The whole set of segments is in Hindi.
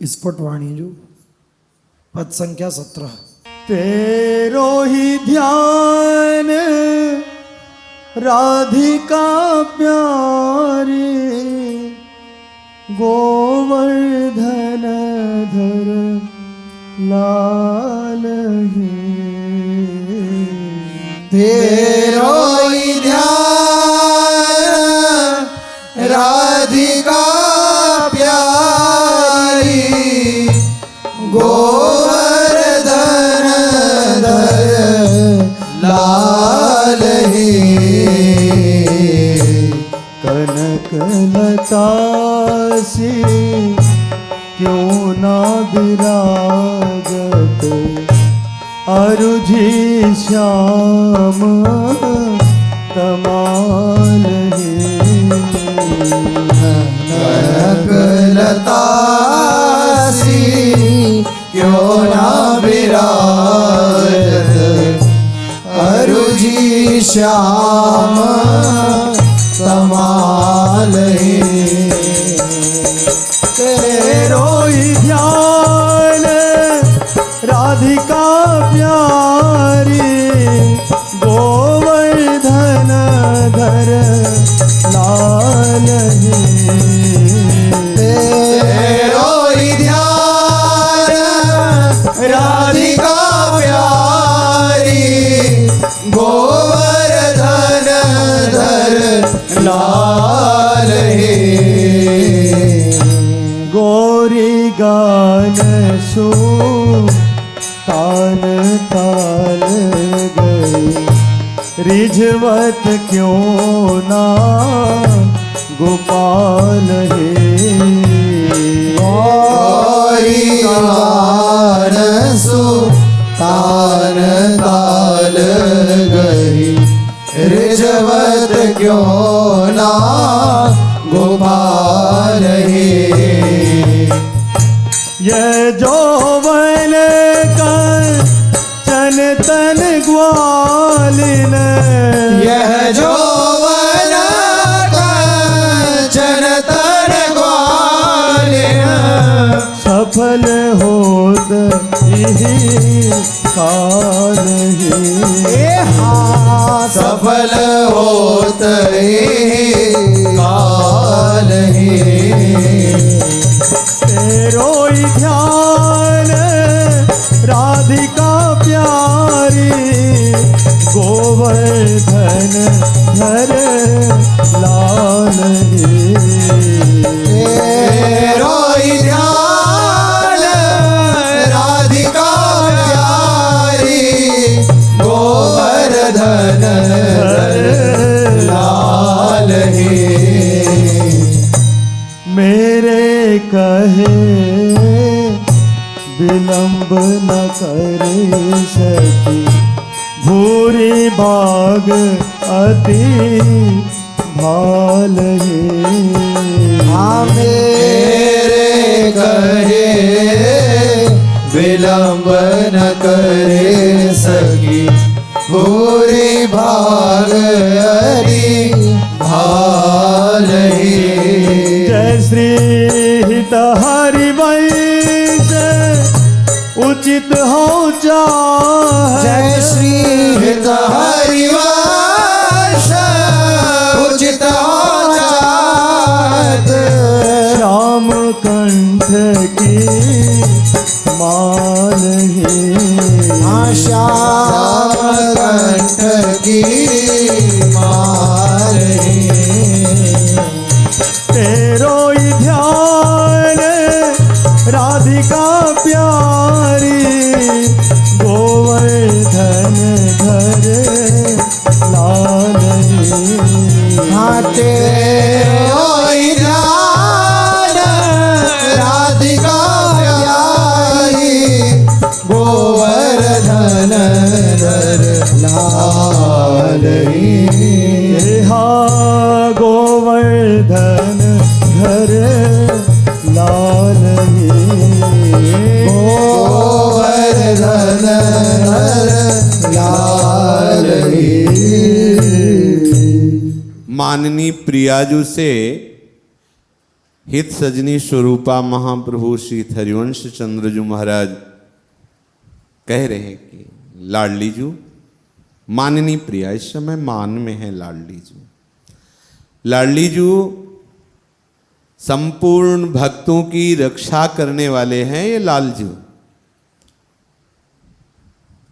स्फुटवाणी जो पद संख्या 17। तेरो ही ध्यान राधिका प्यारी, गोवर्धन धर लाल ही। तेरो ही ध्यान राधिका प्यारी, गोवर्धन धर लाल ही। कनक लता सी क्यों ना विराजत, अरुझि श्याम तमाल ही। कनक लता सी क्यों ना विराजत, अरुझि श्याम तमाल ही। तेरो ही ध्यान राधिका प्यारी, गोवर्धन धर लाल ही। तेरो ही ध्यान राधिका प्यारी, गोवर्धन धर लाल ही। गोरी गान सो तान ताल गई, रिझवत क्यों ना गोपाल हे। गोरी गान सो तान ताल गई, रिझवत क्यों ना गोपाल हे। ये जौवन का चन तन ग्वालिन, यह जौवन का चन तन ग्वालिन, सफल होत यही काल ही। सफल होत ही काल ही। तेरो ही ध्यान राधिका प्यारी, गोवर्धन धर लाल ही। तेरो ही ध्यान राधिका प्यारी, गोवर्धन धर लाल ही। मेरे कहे विलंब न करे सकी, भूरी भाग अति भाल है। मेरे कहे विलंब न करे सकी, भूरी भाग अति भाल ही। जय श्री हित हरिवंश उचित हो चाहे, जय श्री हित हरिवंश उचित हो जात, श्याम कंठ की माल ही। श्याम कंठ की माल ही। तेरो ही ध्यान राधिका प्यारी, गोवर्धन धर लाल ही। तेरो ही ध्यान राधिका प्यारी, गोवर्धन धर लाल ही। हा गोवर्धन धर लाल ही। गोवर्धन धर लाल ही। माननी प्रियाजू से हित सजनी स्वरूपा महाप्रभु श्री हरिवंश चंद्र जी महाराज कह रहे हैं कि लाडली जू माननी प्रिया, इस समय मान में है लाडली जू। लाडली जू संपूर्ण भक्तों की रक्षा करने वाले हैं। ये लालजू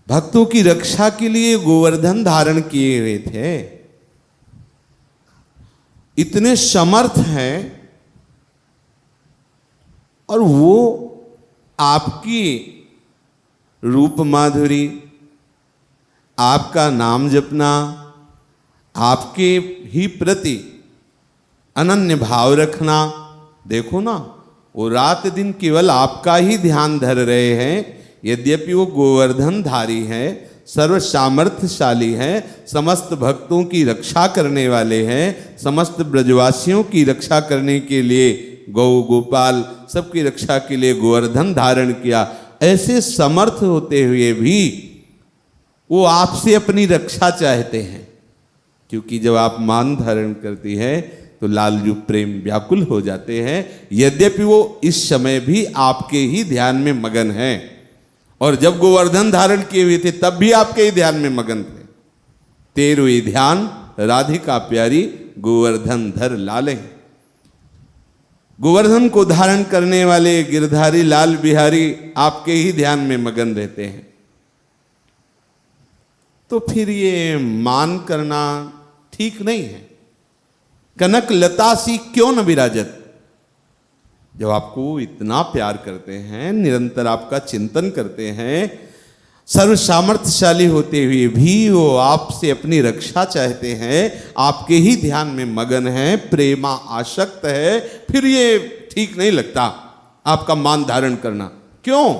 भक्तों की रक्षा के लिए गोवर्धन धारण किए हुए थे। इतने समर्थ हैं और वो आपकी रूप माधुरी, आपका नाम जपना, आपके ही प्रति अनन्य भाव रखना, देखो ना, वो रात दिन केवल आपका ही ध्यान धर रहे हैं। यद्यपि वो गोवर्धन धारी है, सर्व सामर्थ्यशाली है, समस्त भक्तों की रक्षा करने वाले हैं, समस्त ब्रजवासियों की रक्षा करने के लिए गौ गोपाल सबकी रक्षा के लिए गोवर्धन धारण किया। ऐसे समर्थ होते हुए भी वो आपसे अपनी रक्षा चाहते हैं, क्योंकि जब आप मान धारण करती है तो लालजू प्रेम व्याकुल हो जाते हैं। यद्यपि वो इस समय भी आपके ही ध्यान में मगन हैं, और जब गोवर्धन धारण किए हुए थे तब भी आपके ही ध्यान में मगन थे। तेरो ही ध्यान राधिका प्यारी गोवर्धन धर लाले। गोवर्धन को धारण करने वाले गिरधारी लाल बिहारी आपके ही ध्यान में मगन रहते हैं। तो फिर ये मान करना ठीक नहीं है। कनक लता सी क्यों न विराजत। जब आपको इतना प्यार करते हैं, निरंतर आपका चिंतन करते हैं, सर्व सामर्थ्यशाली होते हुए भी वो आपसे अपनी रक्षा चाहते हैं, आपके ही ध्यान में मगन है, प्रेमा आसक्त है, फिर ये ठीक नहीं लगता आपका मान धारण करना। क्यों?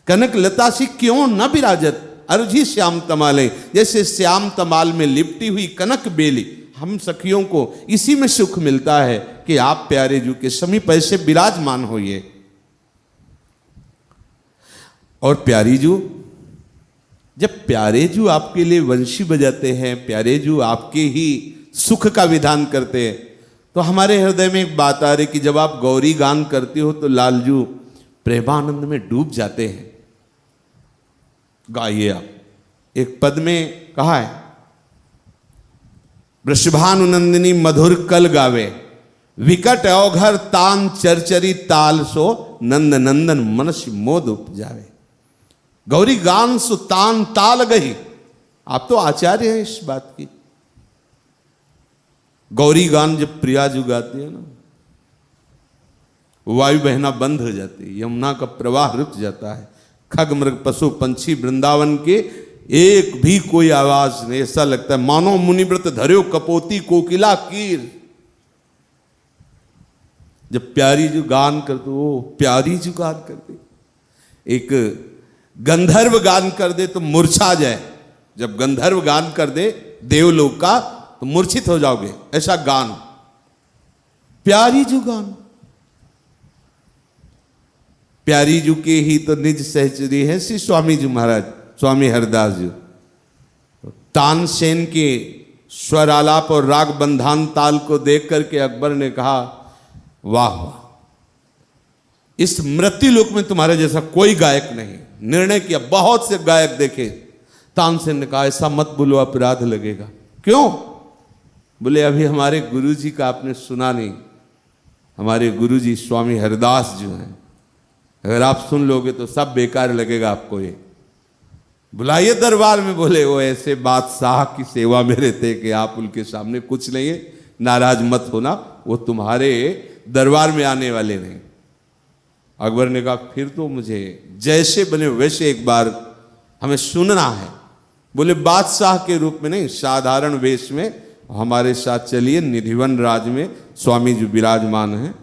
कनक लता सी क्यों न विराजत अर्जी श्याम तमाले। जैसे श्याम तमाल में लिपटी हुई कनक बेली, हम सखियों को इसी में सुख मिलता है कि आप प्यारे जू के समीप ऐसे विराजमान होइए। और प्यारी जू, जब प्यारे जू आपके लिए वंशी बजाते हैं, प्यारे जू आपके ही सुख का विधान करते हैं, तो हमारे हृदय में एक बात आ रही कि जब आप गौरी गान करती हो तो लालजू प्रेमानंद में डूब जाते हैं। गाइए आप। एक पद में कहा है, वृषभानुनंदिनी मधुर कल गावे, विकट अवघर तान चरचरी ताल सो, नंद नंदन मनसि मोद उपजावे। गौरी गान सो तान ताल गही। आप तो आचार्य हैं इस बात की। गौरी गान जब प्रिया जू गाती है ना, वायु बहना बंद हो जाती है, यमुना का प्रवाह रुक जाता है, खग मृग पशु पंछी वृंदावन के एक भी कोई आवाज नहीं। ऐसा लगता है मानो मुनिव्रत धर्यो कपोती कोकिला कीर। जब प्यारी जो गान करते, वो प्यारी जो गान करते, एक गंधर्व गान कर दे तो मूर्छा जाए। जब गंधर्व गान कर दे देवलोक का तो मूर्छित हो जाओगे, ऐसा गान प्यारी जो गान। प्यारी जू के ही तो निज सहचरी है श्री स्वामी जी महाराज, स्वामी हरदास जी। तानसेन के स्वर आलाप और राग बंधान ताल को देख करके अकबर ने कहा, वाह वाह, इस मृत्यु लोक में तुम्हारे जैसा कोई गायक नहीं। निर्णय किया, बहुत से गायक देखे। तानसेन ने कहा, ऐसा मत बोलो, अपराध लगेगा। क्यों? बोले, अभी हमारे गुरुजी का आपने सुना नहीं। हमारे गुरुजी स्वामी हरदास जो हैं, अगर आप सुन लोगे तो सब बेकार लगेगा आपको। ये बुलाइए दरबार में। बोले, वो ऐसे बादशाह की सेवा में रहते कि आप उनके सामने कुछ नहीं है, नाराज मत होना, वो तुम्हारे दरबार में आने वाले नहीं। अकबर ने कहा, फिर तो मुझे जैसे बने वैसे एक बार हमें सुनना है। बोले, बादशाह के रूप में नहीं, साधारण वेश में हमारे साथ चलिए। निधिवन राज में स्वामी जी विराजमान हैं।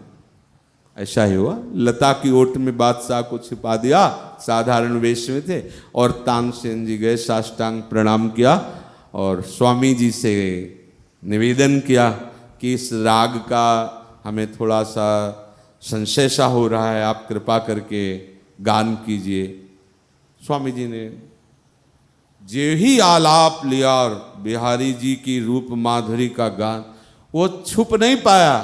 ऐसा ही हुआ, लता की ओट में बादशाह को छिपा दिया, साधारण वेश में थे। और तानसेन जी गए, साष्टांग प्रणाम किया और स्वामी जी से निवेदन किया कि इस राग का हमें थोड़ा सा संशय सा हो रहा है, आप कृपा करके गान कीजिए। स्वामी जी ने जे ही आलाप लिया और बिहारी जी की रूप माधुरी का गान, वो छुप नहीं पाया।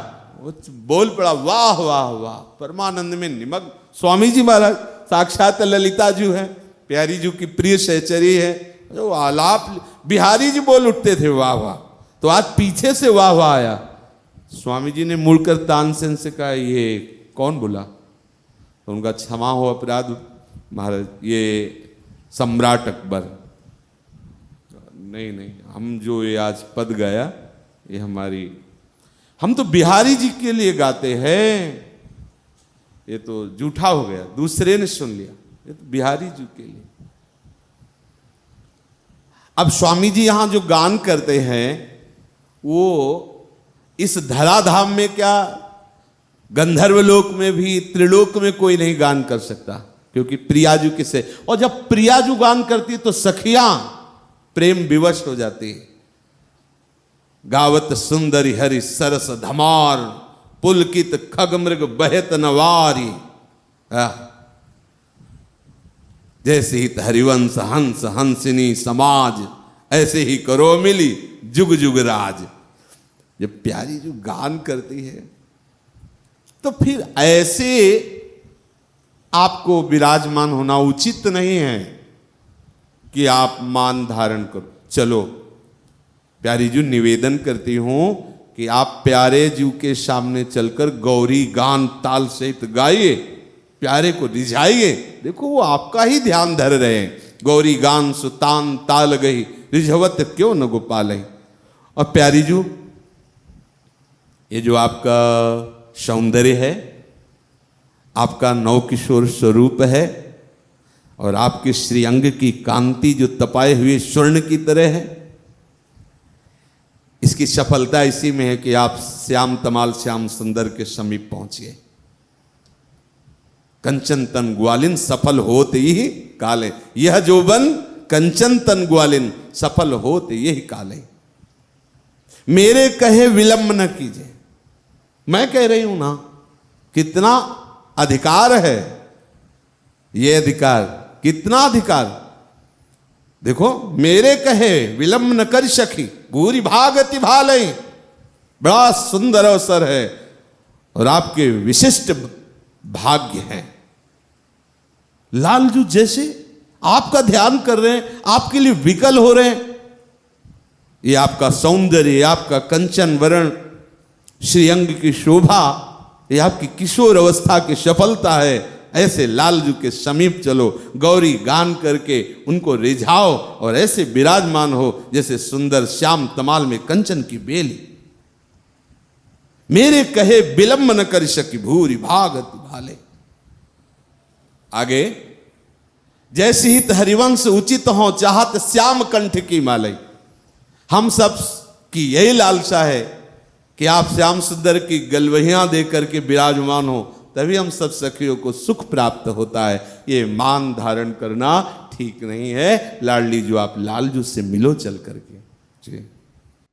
वो बोल पड़ा, वाह वाह वाह, परमानंद में निमग्न। स्वामी जी महाराज साक्षात ललिता जी है, प्यारी जी की प्रिय सहचरी है, जो आलाप बिहारी जी बोल उठते थे वाह वाह, तो आज पीछे से वाह वाह आया। स्वामी जी ने मुड़कर तानसेन से कहा, ये कौन बोला? तो उनका क्षमा हो अपराध महाराज, ये सम्राट अकबर। नहीं नहीं, हम जो ये आज पद गाया ये हमारी, हम तो बिहारी जी के लिए गाते हैं, ये तो झूठा हो गया, दूसरे ने सुन लिया, ये तो बिहारी जी के लिए। अब स्वामी जी यहां जो गान करते हैं वो इस धराधाम में क्या, गंधर्व लोक में भी त्रिलोक में कोई नहीं गान कर सकता, क्योंकि प्रियाजू किसे, और जब प्रियाजू गान करती तो सखियां प्रेम विवश हो जाती। गावत सुंदरी हरि सरस धमार, पुलकित खग मृग बहत नवारी। जैसे ही हरिवंश हंस हंसिनी समाज, ऐसे ही करो मिली जुग जुग राज। जब प्यारी जो गान करती है तो फिर ऐसे आपको विराजमान होना उचित नहीं है कि आप मान धारण करो। चलो प्यारी जी निवेदन करती हूं कि आप प्यारे जी के सामने चलकर गौरी गान ताल सहित गाइए, प्यारे को रिझाइए। देखो वो आपका ही ध्यान धर रहे हैं। गौरी गान सुतान ताल गई, रिझवत क्यों न गोपाल। और प्यारी जी, ये जो आपका सौंदर्य है, आपका नवकिशोर स्वरूप है, और आपके श्रीअंग की कांति जो तपाए हुए स्वर्ण की तरह है, इसकी सफलता इसी में है कि आप श्याम तमाल श्याम सुंदर के समीप पहुंचिए। कंचन तन ग्वालिन सफल होते ही काले, यह जोबन कंचन तन ग्वालिन सफल होते यही काले। मेरे कहे विलंब न कीजिए। मैं कह रही हूं ना, कितना अधिकार है ये अधिकार, कितना अधिकार। देखो, मेरे कहे विलंब न कर सखी, भूरी भागति भालई। बड़ा सुंदर अवसर है और आपके विशिष्ट भाग्य हैं। लालजू जैसे आपका ध्यान कर रहे हैं, आपके लिए विकल हो रहे हैं। ये आपका सौंदर्य, आपका कंचन वर्ण, श्रीअंग की शोभा, ये आपकी किशोर अवस्था की सफलता है। ऐसे लालजू के समीप चलो, गौरी गान करके उनको रिझाओ और ऐसे विराजमान हो जैसे सुंदर श्याम तमाल में कंचन की बेली। मेरे कहे विलंब न कर सकी, भूरी भागति भाले। आगे, जैसे हित हरिवंश उचित हो, चाहत श्याम कंठ की मालई। हम सब की यही लालसा है कि आप श्याम सुंदर की गलवहियां दे करके विराजमान हो, तभी हम सब सखियों को सुख प्राप्त होता है। ये मान धारण करना ठीक नहीं है। लाडली जो, आप लालजू से मिलो चल करके जी।